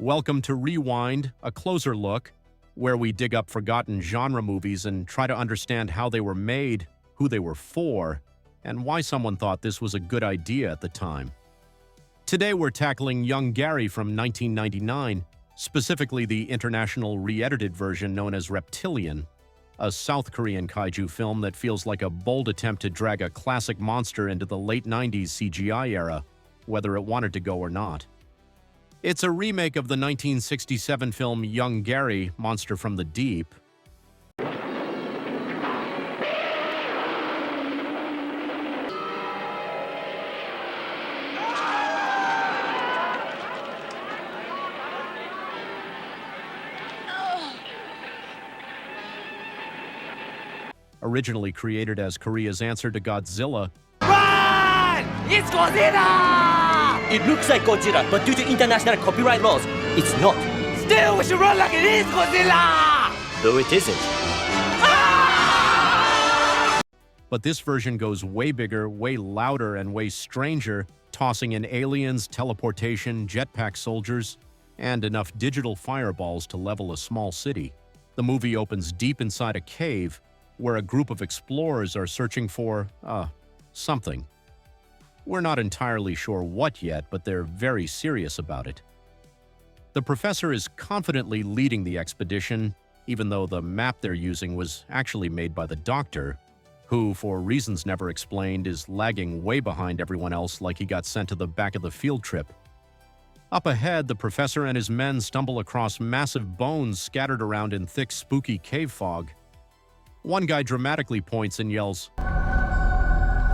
Welcome to Rewind, a closer look, where we dig up forgotten genre movies and try to understand how they were made, who they were for, and why someone thought this was a good idea at the time. Today we're tackling Yonggary from 1999, specifically the international re-edited version known as Reptilian, a South Korean kaiju film that feels like a bold attempt to drag a classic monster into the late 90s CGI era, whether it wanted to go or not. It's a remake of the 1967 film Yonggary, Monster from the Deep. Originally created as Korea's answer to Godzilla, Run! It's Godzilla! It looks like Godzilla, but due to international copyright laws, it's not. Still, we should run like it is Godzilla! Though it isn't. but this version goes way bigger, way louder, and way stranger, tossing in aliens, teleportation, jetpack soldiers, and enough digital fireballs to level a small city. The movie opens deep inside a cave, where a group of explorers are searching for, something. We're not entirely sure what yet, but they're very serious about it. The professor is confidently leading the expedition, even though the map they're using was actually made by the doctor, who, for reasons never explained, is lagging way behind everyone else like he got sent to the back of the field trip. Up ahead, the professor and his men stumble across massive bones scattered around in thick, spooky cave fog. One guy dramatically points and yells,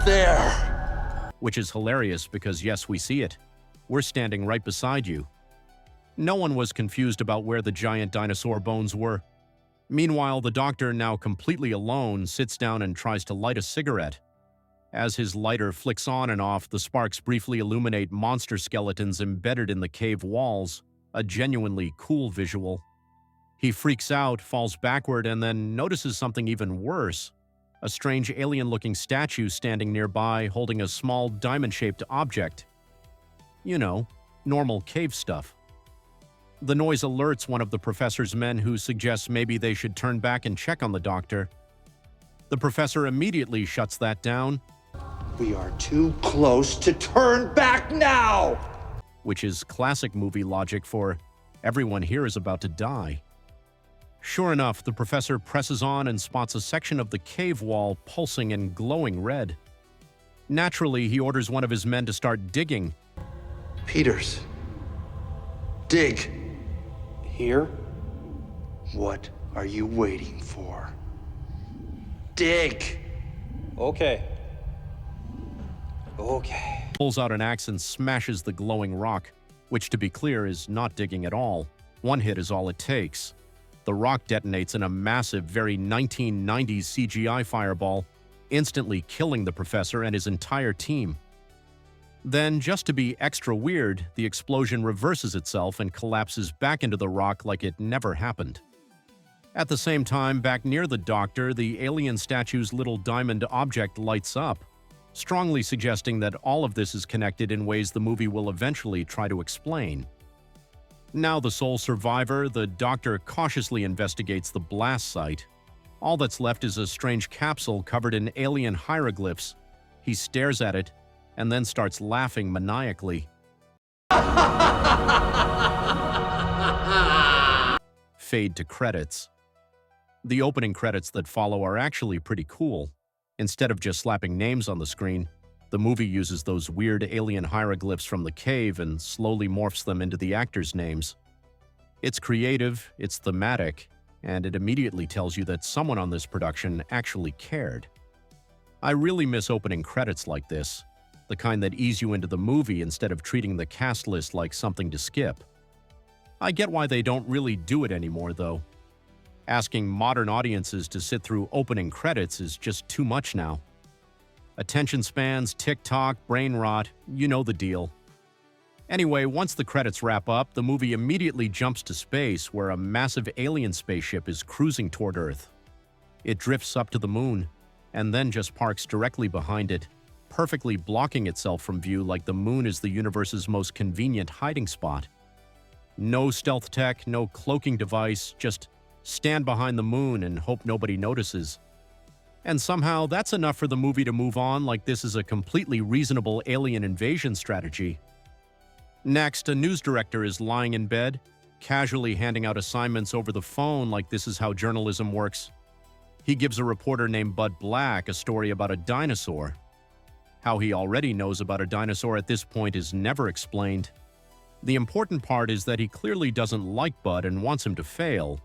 There! Which is hilarious because yes, we see it. We're standing right beside you. No one was confused about where the giant dinosaur bones were. Meanwhile, the doctor, now completely alone, sits down and tries to light a cigarette. As his lighter flicks on and off, the sparks briefly illuminate monster skeletons embedded in the cave walls, a genuinely cool visual. He freaks out, falls backward, and then notices something even worse. A strange alien-looking statue standing nearby holding a small diamond-shaped object. You know, normal cave stuff. The noise alerts one of the professor's men, who suggests maybe they should turn back and check on the doctor. The professor immediately shuts that down. We are too close to turn back now! Which is classic movie logic for everyone here is about to die. Sure enough, the professor presses on and spots a section of the cave wall pulsing and glowing red. Naturally, he orders one of his men to start digging. Peters. Dig. Here? What are you waiting for? Dig! Okay. Pulls out an axe and smashes the glowing rock, which, to be clear, is not digging at all. One hit is all it takes. The rock detonates in a massive, very 1990s CGI fireball, instantly killing the professor and his entire team. Then, just to be extra weird, the explosion reverses itself and collapses back into the rock like it never happened. At the same time, back near the doctor, the alien statue's little diamond object lights up, strongly suggesting that all of this is connected in ways the movie will eventually try to explain. Now the sole survivor, the doctor cautiously investigates the blast site. All that's left is a strange capsule covered in alien hieroglyphs. He stares at it, and then starts laughing maniacally. Fade to credits. The opening credits that follow are actually pretty cool. Instead of just slapping names on the screen, the movie uses those weird alien hieroglyphs from the cave and slowly morphs them into the actors' names. It's creative, it's thematic, and it immediately tells you that someone on this production actually cared. I really miss opening credits like this, the kind that ease you into the movie instead of treating the cast list like something to skip. I get why they don't really do it anymore, though. Asking modern audiences to sit through opening credits is just too much now. Attention spans, TikTok, brain rot, you know the deal. Anyway, once the credits wrap up, the movie immediately jumps to space, where a massive alien spaceship is cruising toward Earth. It drifts up to the moon, and then just parks directly behind it, perfectly blocking itself from view like the moon is the universe's most convenient hiding spot. No stealth tech, no cloaking device, just stand behind the moon and hope nobody notices. And somehow that's enough for the movie to move on like this is a completely reasonable alien invasion strategy. Next, a news director is lying in bed, casually handing out assignments over the phone like this is how journalism works. He gives a reporter named Bud Black a story about a dinosaur. How he already knows about a dinosaur at this point is never explained. The important part is that he clearly doesn't like Bud and wants him to fail,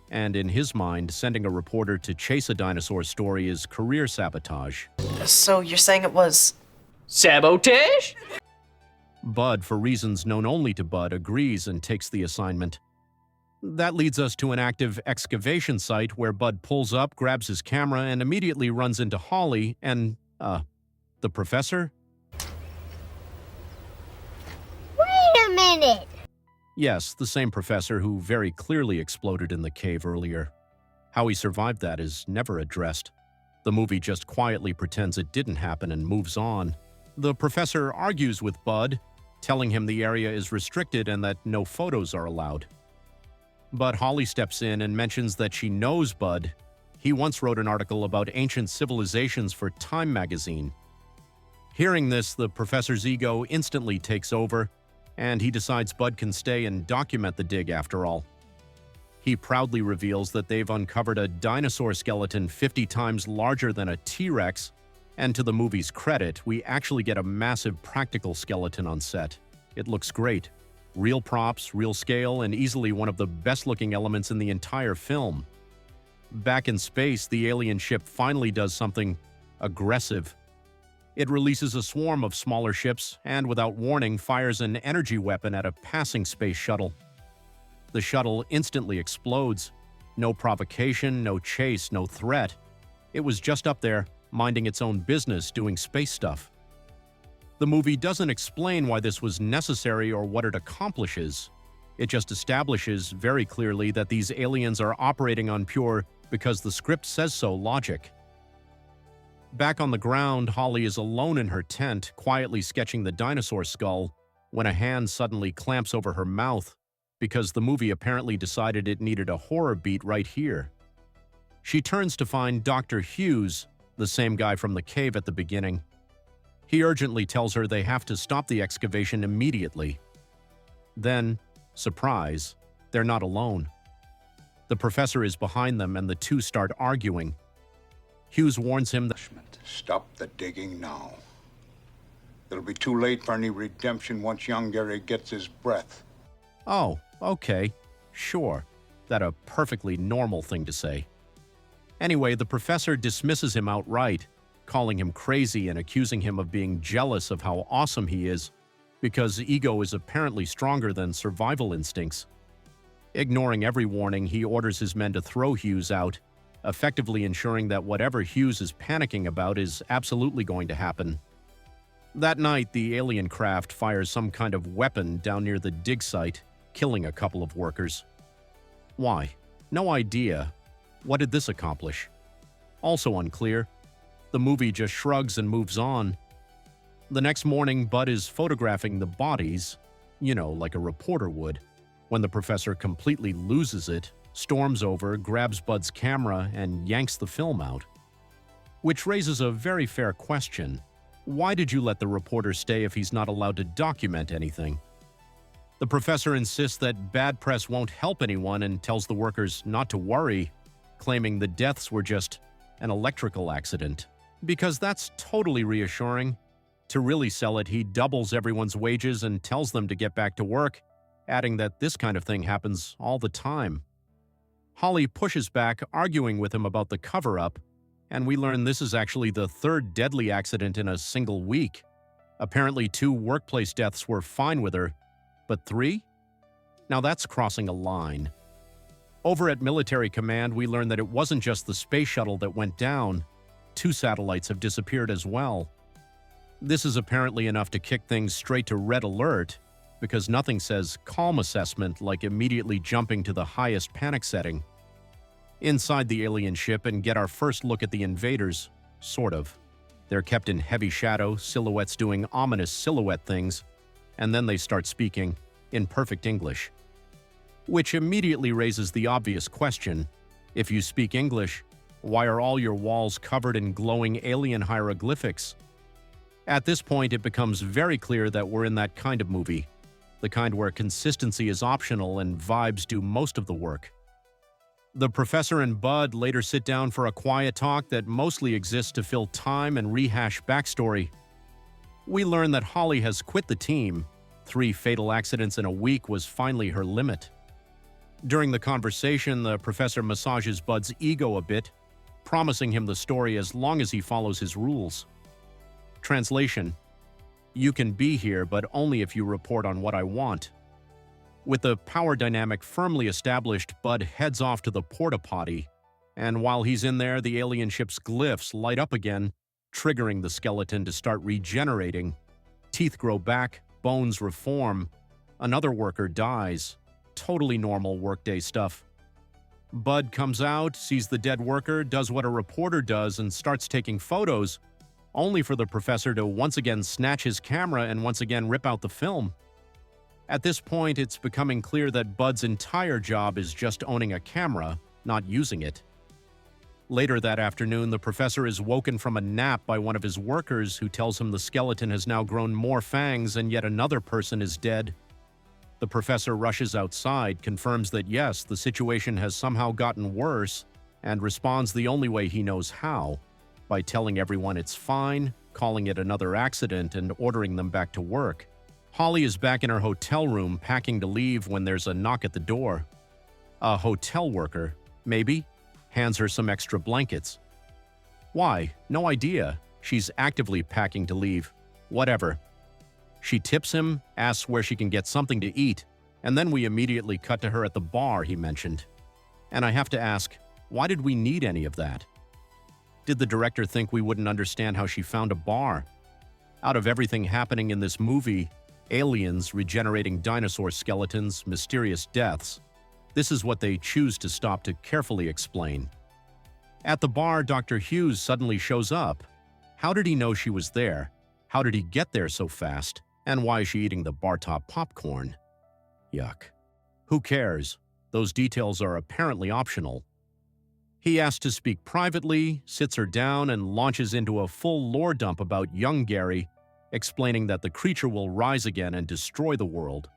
and in his mind, sending a reporter to chase a dinosaur story is career sabotage. So you're saying it was... Sabotage? Bud, for reasons known only to Bud, agrees and takes the assignment. That leads us to an active excavation site where Bud pulls up, grabs his camera, and immediately runs into Holly and, the professor? Wait a minute! Yes, the same professor who very clearly exploded in the cave earlier. How he survived that is never addressed. The movie just quietly pretends it didn't happen and moves on. The professor argues with Bud, telling him the area is restricted and that no photos are allowed. But Holly steps in and mentions that she knows Bud. He once wrote an article about ancient civilizations for Time magazine. Hearing this, the professor's ego instantly takes over, and he decides Bud can stay and document the dig after all. He proudly reveals that they've uncovered a dinosaur skeleton 50 times larger than a T-Rex, and to the movie's credit, we actually get a massive practical skeleton on set. It looks great. Real props, real scale, and easily one of the best-looking elements in the entire film. Back in space, the alien ship finally does something aggressive. It releases a swarm of smaller ships and, without warning, fires an energy weapon at a passing space shuttle. The shuttle instantly explodes. No provocation, no chase, no threat. It was just up there, minding its own business, doing space stuff. The movie doesn't explain why this was necessary or what it accomplishes. It just establishes very clearly that these aliens are operating on pure because the script says so logic. Back on the ground, Holly is alone in her tent, quietly sketching the dinosaur skull, when a hand suddenly clamps over her mouth, because the movie apparently decided it needed a horror beat right here. She turns to find Dr. Hughes, the same guy from the cave at the beginning. He urgently tells her they have to stop the excavation immediately. Then, surprise, they're not alone. The professor is behind them and the two start arguing. Hughes warns him that Stop the digging now. It'll be too late for any redemption once Yonggary gets his breath. Oh, okay, sure. That's a perfectly normal thing to say. Anyway, the professor dismisses him outright, calling him crazy and accusing him of being jealous of how awesome he is, because ego is apparently stronger than survival instincts. Ignoring every warning, he orders his men to throw Hughes out, effectively ensuring that whatever Hughes is panicking about is absolutely going to happen. That night, the alien craft fires some kind of weapon down near the dig site, killing a couple of workers. Why? No idea. What did this accomplish? Also unclear. The movie just shrugs and moves on. The next morning, Bud is photographing the bodies, like a reporter would, when the professor completely loses it, storms over, grabs Bud's camera, and yanks the film out. Which raises a very fair question. Why did you let the reporter stay if he's not allowed to document anything? The professor insists that bad press won't help anyone and tells the workers not to worry, claiming the deaths were just an electrical accident. Because that's totally reassuring. To really sell it, he doubles everyone's wages and tells them to get back to work, adding that this kind of thing happens all the time. Holly pushes back, arguing with him about the cover-up, and we learn this is actually the third deadly accident in a single week. Apparently 2 workplace deaths were fine with her, but 3? Now that's crossing a line. Over at Military Command, we learn that it wasn't just the space shuttle that went down. 2 satellites have disappeared as well. This is apparently enough to kick things straight to red alert, because nothing says calm assessment like immediately jumping to the highest panic setting. Inside the alien ship and get our first look at the invaders, sort of. They're kept in heavy shadow, silhouettes doing ominous silhouette things, and then they start speaking in perfect English. Which immediately raises the obvious question: if you speak English, why are all your walls covered in glowing alien hieroglyphics? At this point, it becomes very clear that we're in that kind of movie, the kind where consistency is optional and vibes do most of the work. The professor and Bud later sit down for a quiet talk that mostly exists to fill time and rehash backstory. We learn that Holly has quit the team. 3 fatal accidents in a week was finally her limit. During the conversation, the professor massages Bud's ego a bit, promising him the story as long as he follows his rules. Translation: you can be here, but only if you report on what I want. With the power dynamic firmly established, Bud heads off to the porta-potty, and while he's in there, the alien ship's glyphs light up again, triggering the skeleton to start regenerating. Teeth grow back, bones reform. Another worker dies. Totally normal workday stuff. Bud comes out, sees the dead worker, does what a reporter does, and starts taking photos, only for the professor to once again snatch his camera and once again rip out the film. At this point, it's becoming clear that Bud's entire job is just owning a camera, not using it. Later that afternoon, the professor is woken from a nap by one of his workers who tells him the skeleton has now grown more fangs and yet another person is dead. The professor rushes outside, confirms that yes, the situation has somehow gotten worse, and responds the only way he knows how, by telling everyone it's fine, calling it another accident, and ordering them back to work. Holly is back in her hotel room packing to leave when there's a knock at the door. A hotel worker, maybe, hands her some extra blankets. Why? No idea. She's actively packing to leave. Whatever. She tips him, asks where she can get something to eat, and then we immediately cut to her at the bar he mentioned. And I have to ask, why did we need any of that? Did the director think we wouldn't understand how she found a bar? Out of everything happening in this movie, aliens, regenerating dinosaur skeletons, mysterious deaths, this is what they choose to stop to carefully explain. At the bar, Dr. Hughes suddenly shows up. How did he know she was there? How did he get there so fast? And why is she eating the bar-top popcorn? Yuck. Who cares? Those details are apparently optional. He asks to speak privately, sits her down, and launches into a full lore dump about Yonggary, explaining that the creature will rise again and destroy the world.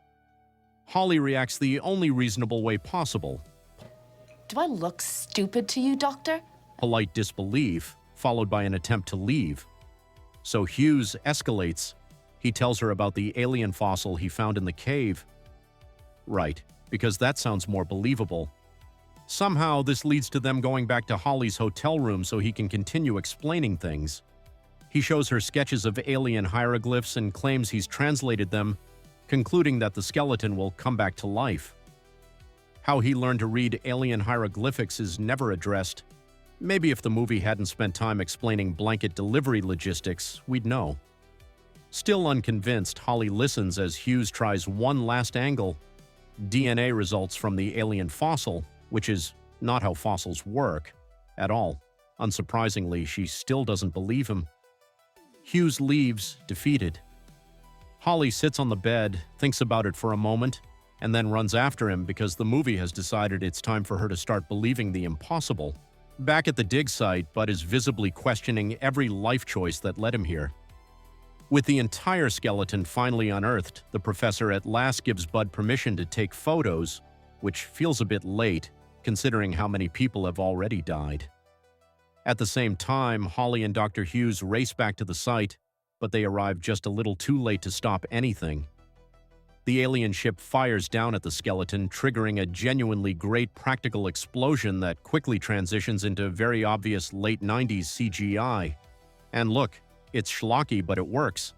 Holly reacts the only reasonable way possible. Do I look stupid to you, Doctor? Polite disbelief, followed by an attempt to leave. So Hughes escalates. He tells her about the alien fossil he found in the cave. Right, because that sounds more believable. Somehow, this leads to them going back to Holly's hotel room so he can continue explaining things. He shows her sketches of alien hieroglyphs and claims he's translated them, concluding that the skeleton will come back to life. How he learned to read alien hieroglyphics is never addressed. Maybe if the movie hadn't spent time explaining blanket delivery logistics, we'd know. Still unconvinced, Holly listens as Hughes tries one last angle. DNA results from the alien fossil, which is not how fossils work at all. Unsurprisingly, she still doesn't believe him. Hughes leaves, defeated. Holly sits on the bed, thinks about it for a moment, and then runs after him because the movie has decided it's time for her to start believing the impossible. Back at the dig site, Bud is visibly questioning every life choice that led him here. With the entire skeleton finally unearthed, the professor at last gives Bud permission to take photos, which feels a bit late, considering how many people have already died. At the same time, Holly and Dr. Hughes race back to the site, but they arrive just a little too late to stop anything. The alien ship fires down at the skeleton, triggering a genuinely great practical explosion that quickly transitions into very obvious late 90s CGI. And look, it's schlocky, but it works.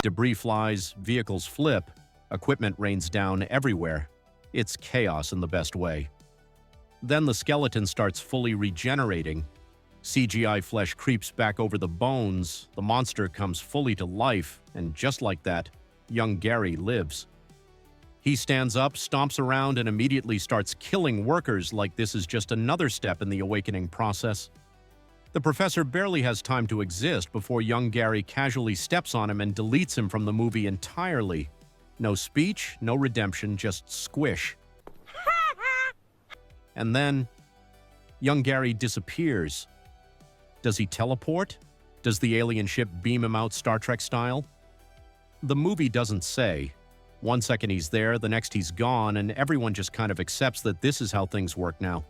Debris flies, vehicles flip, equipment rains down everywhere. It's chaos in the best way. Then the skeleton starts fully regenerating. CGI flesh creeps back over the bones, the monster comes fully to life, and just like that, Yonggary lives. He stands up, stomps around, and immediately starts killing workers like this is just another step in the awakening process. The professor barely has time to exist before Yonggary casually steps on him and deletes him from the movie entirely. No speech, no redemption, just squish. And then, Yonggary disappears. Does he teleport? Does the alien ship beam him out Star Trek style? The movie doesn't say. One second he's there, the next he's gone, and everyone just kind of accepts that this is how things work now.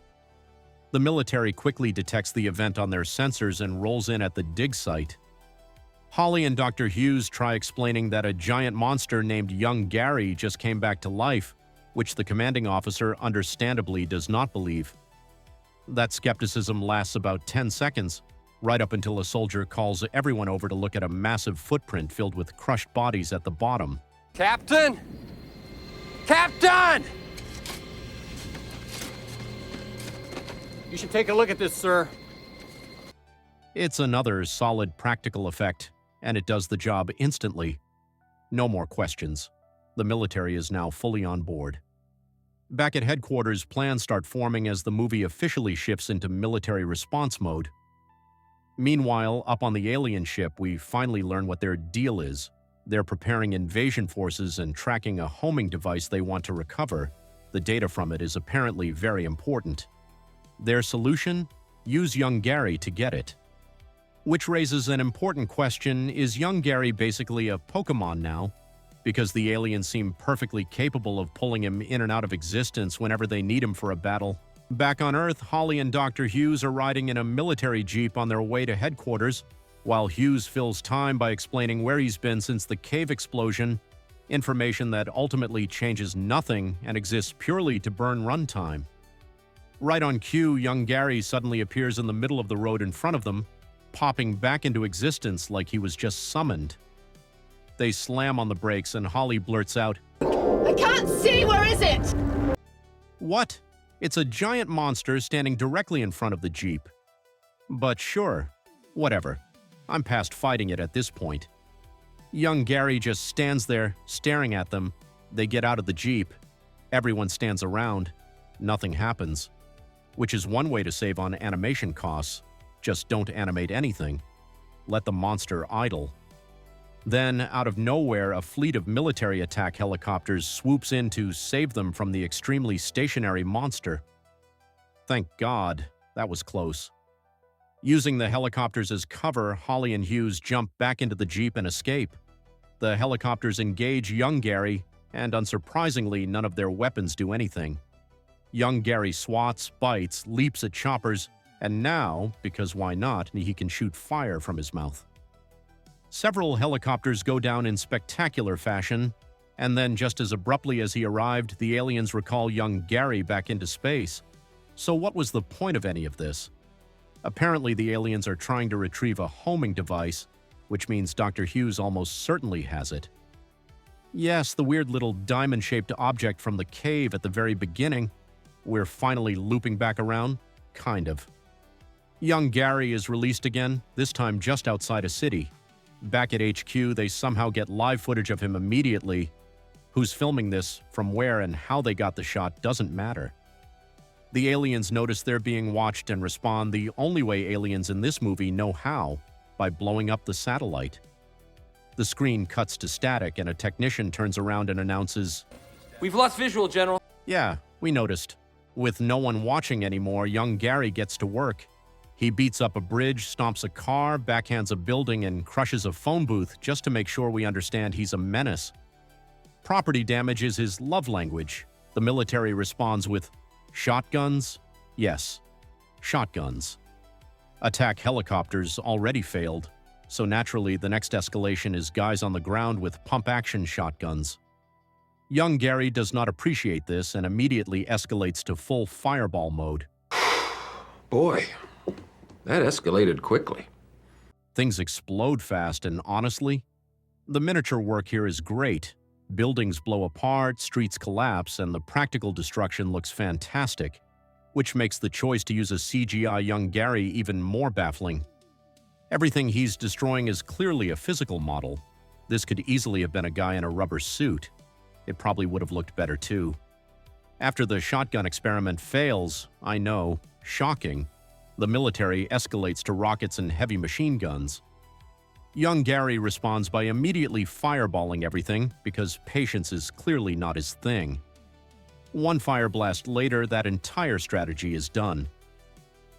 The military quickly detects the event on their sensors and rolls in at the dig site. Holly and Dr. Hughes try explaining that a giant monster named Yonggary just came back to life, which the commanding officer understandably does not believe. That skepticism lasts about 10 seconds, right up until a soldier calls everyone over to look at a massive footprint filled with crushed bodies at the bottom. Captain! Captain! You should take a look at this, sir. It's another solid practical effect, and it does the job instantly. No more questions. The military is now fully on board. Back at headquarters, plans start forming as the movie officially shifts into military response mode. Meanwhile, up on the alien ship, we finally learn what their deal is. They're preparing invasion forces and tracking a homing device they want to recover. The data from it is apparently very important. Their solution? Use Yonggary to get it. Which raises an important question: is Yonggary basically a Pokémon now? Because the aliens seem perfectly capable of pulling him in and out of existence whenever they need him for a battle. Back on Earth, Holly and Dr. Hughes are riding in a military jeep on their way to headquarters, while Hughes fills time by explaining where he's been since the cave explosion, information that ultimately changes nothing and exists purely to burn runtime. Right on cue, Yonggary suddenly appears in the middle of the road in front of them, popping back into existence like he was just summoned. They slam on the brakes and Holly blurts out, I can't see! Where is it? "What? It's a giant monster standing directly in front of the Jeep." But sure, whatever. I'm past fighting it at this point. Yonggary just stands there, staring at them. They get out of the Jeep. Everyone stands around. Nothing happens. Which is one way to save on animation costs. Just don't animate anything. Let the monster idle. Then, out of nowhere, a fleet of military attack helicopters swoops in to save them from the extremely stationary monster. Thank God, that was close. Using the helicopters as cover, Holly and Hughes jump back into the Jeep and escape. The helicopters engage Yonggary, and unsurprisingly, none of their weapons do anything. Yonggary swats, bites, leaps at choppers, and now, because why not, he can shoot fire from his mouth. Several helicopters go down in spectacular fashion, and then just as abruptly as he arrived, the aliens recall Yonggary back into space. So what was the point of any of this? Apparently the aliens are trying to retrieve a homing device, which means Dr. Hughes almost certainly has it. Yes, the weird little diamond-shaped object from the cave at the very beginning. We're finally looping back around? Kind of. Yonggary is released again, this time just outside a city. Back at HQ, they somehow get live footage of him immediately. Who's filming this, from where, and how they got the shot doesn't matter. The aliens notice they're being watched and respond the only way aliens in this movie know how, by blowing up the satellite. The screen cuts to static and a technician turns around and announces, We've lost visual, General. "Yeah, we noticed." With no one watching anymore, Yonggary gets to work. He beats up a bridge, stomps a car, backhands a building, and crushes a phone booth just to make sure we understand he's a menace. Property damage is his love language. The military responds with, "Shotguns? Yes, shotguns." Attack helicopters already failed, so naturally the next escalation is guys on the ground with pump-action shotguns. Yonggary does not appreciate this and immediately escalates to full fireball mode. Boy, that escalated quickly. Things explode fast, and honestly, the miniature work here is great. Buildings blow apart, streets collapse, and the practical destruction looks fantastic, which makes the choice to use a CGI Yonggary even more baffling. Everything he's destroying is clearly a physical model. This could easily have been a guy in a rubber suit. It probably would have looked better too. After the shotgun experiment fails, I know, shocking, The military escalates to rockets and heavy machine guns. Yonggary responds by immediately fireballing everything because patience is clearly not his thing. One fire blast later, that entire strategy is done.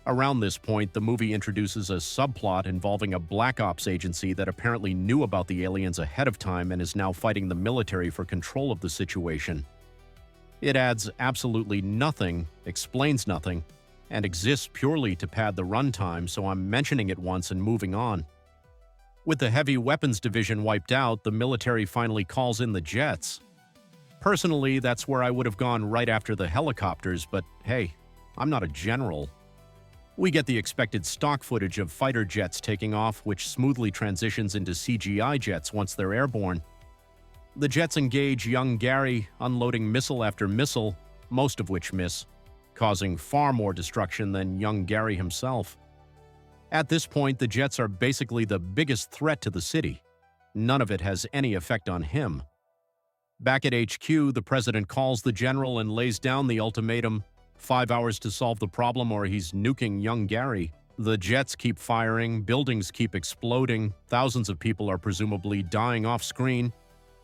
Around this point, the movie introduces a subplot involving a Black Ops agency that apparently knew about the aliens ahead of time and is now fighting the military for control of the situation. It adds absolutely nothing, explains nothing, and exists purely to pad the runtime, so I'm mentioning it once and moving on. With the heavy weapons division wiped out, the military finally calls in the jets. Personally, that's where I would have gone right after the helicopters, but hey, I'm not a general. We get the expected stock footage of fighter jets taking off, which smoothly transitions into CGI jets once they're airborne. The jets engage Yonggary, unloading missile after missile, most of which miss, causing far more destruction than Yonggary himself. At this point, the jets are basically the biggest threat to the city. None of it has any effect on him. Back at HQ, the president calls the general and lays down the ultimatum: 5 hours to solve the problem or he's nuking Yonggary. The jets keep firing, buildings keep exploding, thousands of people are presumably dying off-screen,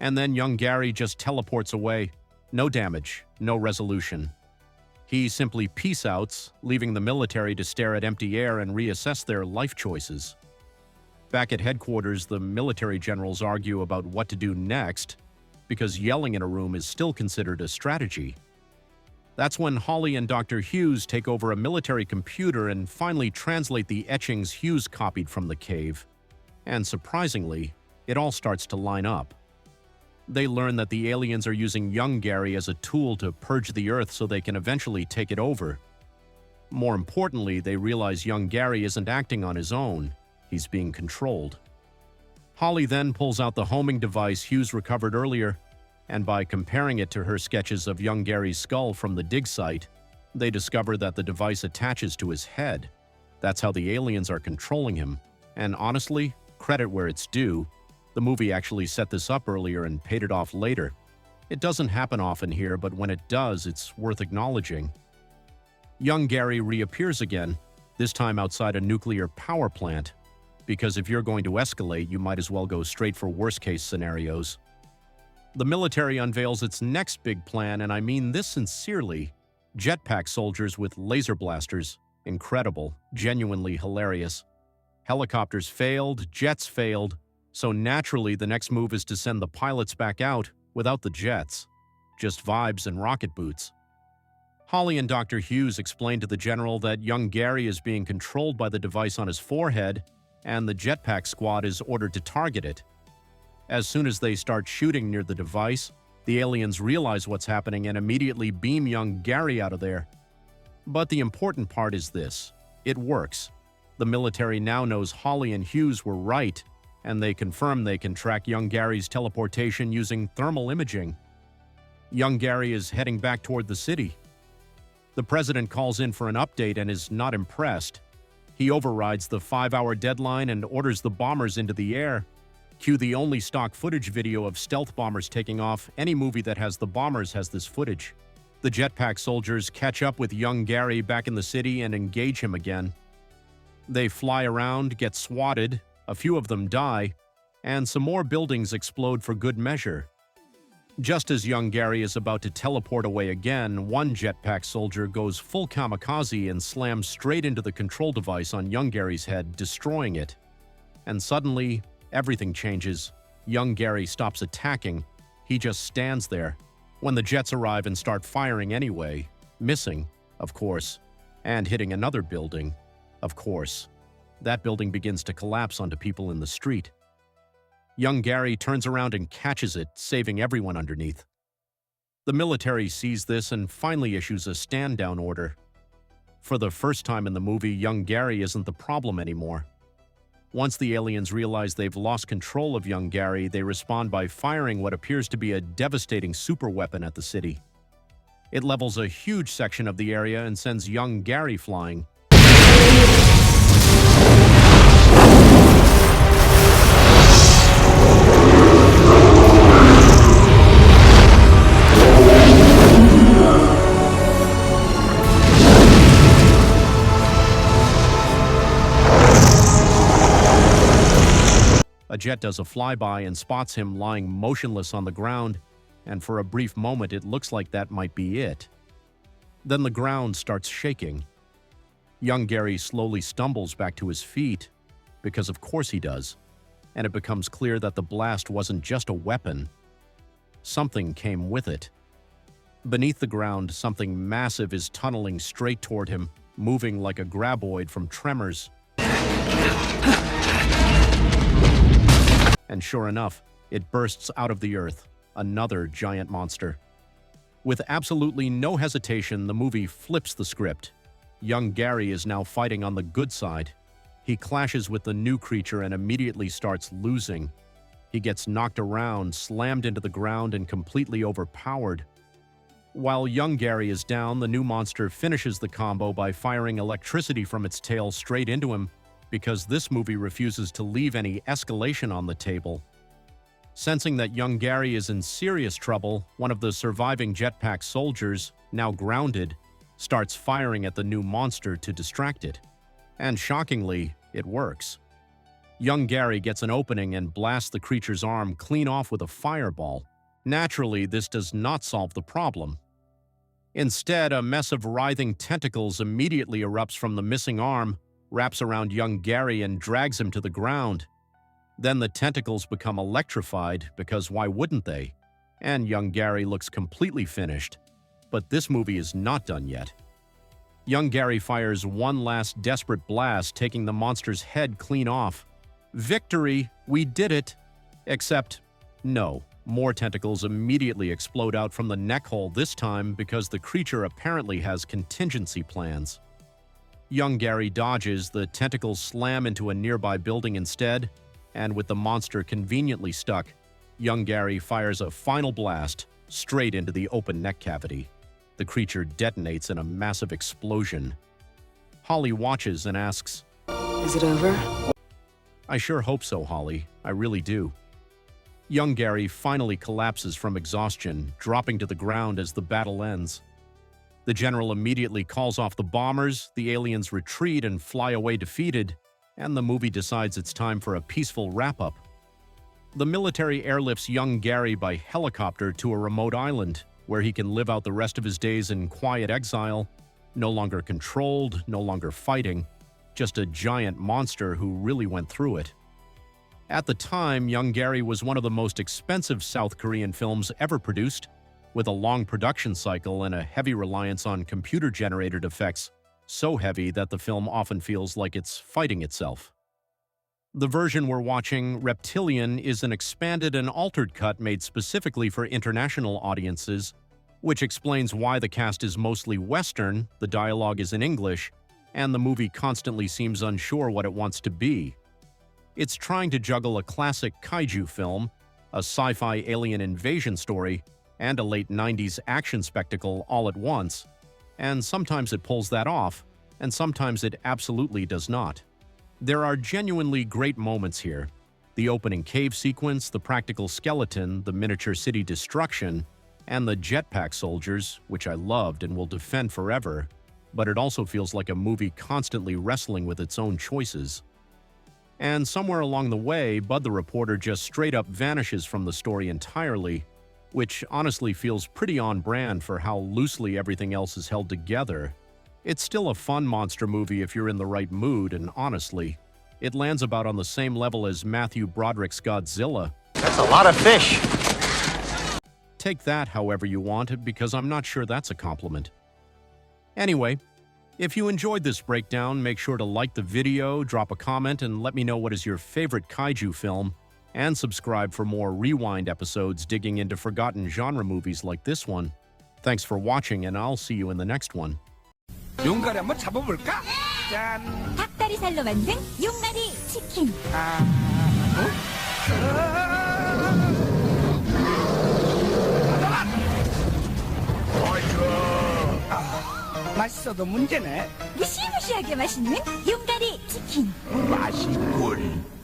and then Yonggary just teleports away. No damage, no resolution. He simply peace-outs, leaving the military to stare at empty air and reassess their life choices. Back at headquarters, the military generals argue about what to do next, because yelling in a room is still considered a strategy. That's when Holly and Dr. Hughes take over a military computer and finally translate the etchings Hughes copied from the cave. And surprisingly, it all starts to line up. They learn that the aliens are using Yonggary as a tool to purge the Earth so they can eventually take it over. More importantly, they realize Yonggary isn't acting on his own. He's being controlled. Holly then pulls out the homing device Hughes recovered earlier, and by comparing it to her sketches of Yonggary's skull from the dig site, they discover that the device attaches to his head. That's how the aliens are controlling him. And honestly, credit where it's due, the movie actually set this up earlier and paid it off later. It doesn't happen often here, but when it does, it's worth acknowledging. Yonggary reappears again, this time outside a nuclear power plant, because if you're going to escalate, you might as well go straight for worst-case scenarios. The military unveils its next big plan, and I mean this sincerely: Jetpack soldiers with laser blasters. Incredible, genuinely hilarious. Helicopters failed, jets failed, so naturally the next move is to send the pilots back out without the jets. Just vibes and rocket boots. Holly and Dr. Hughes explain to the general that Yonggary is being controlled by the device on his forehead, and the Jetpack squad is ordered to target it. As soon as they start shooting near the device, the aliens realize what's happening and immediately beam Yonggary out of there. But the important part is this: it works. The military now knows Holly and Hughes were right, and they confirm they can track Yonggary's teleportation using thermal imaging. Yonggary is heading back toward the city. The president calls in for an update and is not impressed. He overrides the 5-hour deadline and orders the bombers into the air. Cue the only stock footage video of stealth bombers taking off. Any movie that has the bombers has this footage. The Jetpack soldiers catch up with Yonggary back in the city and engage him again. They fly around, get swatted, a few of them die, and some more buildings explode for good measure. Just as Yonggary is about to teleport away again, one Jetpack soldier goes full kamikaze and slams straight into the control device on Yonggary's head, destroying it. And suddenly, everything changes. Yonggary stops attacking. He just stands there. When the jets arrive and start firing anyway, missing, of course, and hitting another building, of course. That building begins to collapse onto people in the street. Yonggary turns around and catches it, saving everyone underneath. The military sees this and finally issues a stand-down order. For the first time in the movie, Yonggary isn't the problem anymore. Once the aliens realize they've lost control of Yonggary, they respond by firing what appears to be a devastating superweapon at the city. It levels a huge section of the area and sends Yonggary flying. A jet does a flyby and spots him lying motionless on the ground, and for a brief moment it looks like that might be it. Then the ground starts shaking. Yonggary slowly stumbles back to his feet, because of course he does, and it becomes clear that the blast wasn't just a weapon. Something came with it. Beneath the ground, something massive is tunneling straight toward him, moving like a graboid from Tremors. And sure enough, it bursts out of the earth, another giant monster. With absolutely no hesitation, the movie flips the script. Yonggary is now fighting on the good side. He clashes with the new creature and immediately starts losing. He gets knocked around, slammed into the ground, and completely overpowered. While Yonggary is down, the new monster finishes the combo by firing electricity from its tail straight into him, because this movie refuses to leave any escalation on the table. Sensing that Yonggary is in serious trouble, one of the surviving Jetpack soldiers, now grounded, starts firing at the new monster to distract it. And shockingly, it works. Yonggary gets an opening and blasts the creature's arm clean off with a fireball. Naturally, this does not solve the problem. Instead, a mess of writhing tentacles immediately erupts from the missing arm, wraps around Yonggary and drags him to the ground. Then the tentacles become electrified, because why wouldn't they? And Yonggary looks completely finished. But this movie is not done yet. Yonggary fires one last desperate blast, taking the monster's head clean off. Victory! We did it! Except, no. More tentacles immediately explode out from the neck hole, this time because the creature apparently has contingency plans. Yonggary dodges, the tentacles slam into a nearby building instead, and with the monster conveniently stuck, Yonggary fires a final blast straight into the open neck cavity. The creature detonates in a massive explosion. Holly watches and asks, Is it over? I sure hope so, Holly. I really do. Yonggary finally collapses from exhaustion, dropping to the ground as the battle ends. The general immediately calls off the bombers, the aliens retreat and fly away defeated, and the movie decides it's time for a peaceful wrap-up. The military airlifts Yonggary by helicopter to a remote island, where he can live out the rest of his days in quiet exile, no longer controlled, no longer fighting, just a giant monster who really went through it. At the time, Yonggary was one of the most expensive South Korean films ever produced, with a long production cycle and a heavy reliance on computer-generated effects, so heavy that the film often feels like it's fighting itself. The version we're watching, Reptilian, is an expanded and altered cut made specifically for international audiences, which explains why the cast is mostly Western, the dialogue is in English, and the movie constantly seems unsure what it wants to be. It's trying to juggle a classic Kaiju film, a sci-fi alien invasion story, and a late 90s action spectacle all at once, and sometimes it pulls that off, and sometimes it absolutely does not. There are genuinely great moments here. The opening cave sequence, the practical skeleton, the miniature city destruction, and the Jetpack soldiers, which I loved and will defend forever, but it also feels like a movie constantly wrestling with its own choices. And somewhere along the way, Bud the Reporter just straight up vanishes from the story entirely, which honestly feels pretty on brand for how loosely everything else is held together. It's still a fun monster movie if you're in the right mood, and honestly, it lands about on the same level as Matthew Broderick's Godzilla. That's a lot of fish. Take that however you want, because I'm not sure that's a compliment. Anyway, if you enjoyed this breakdown, make sure to like the video, drop a comment, and let me know what is your favorite Kaiju film, and subscribe for more Rewind episodes digging into forgotten genre movies like this one. Thanks for watching, and I'll see you in the next one. 용가리 한번 잡아볼까? 짠! 닭다리살로 만든 용가리 치킨. 맛있어도 문제네. 무시무시하게 맛있는 용가리 치킨. 맛있군.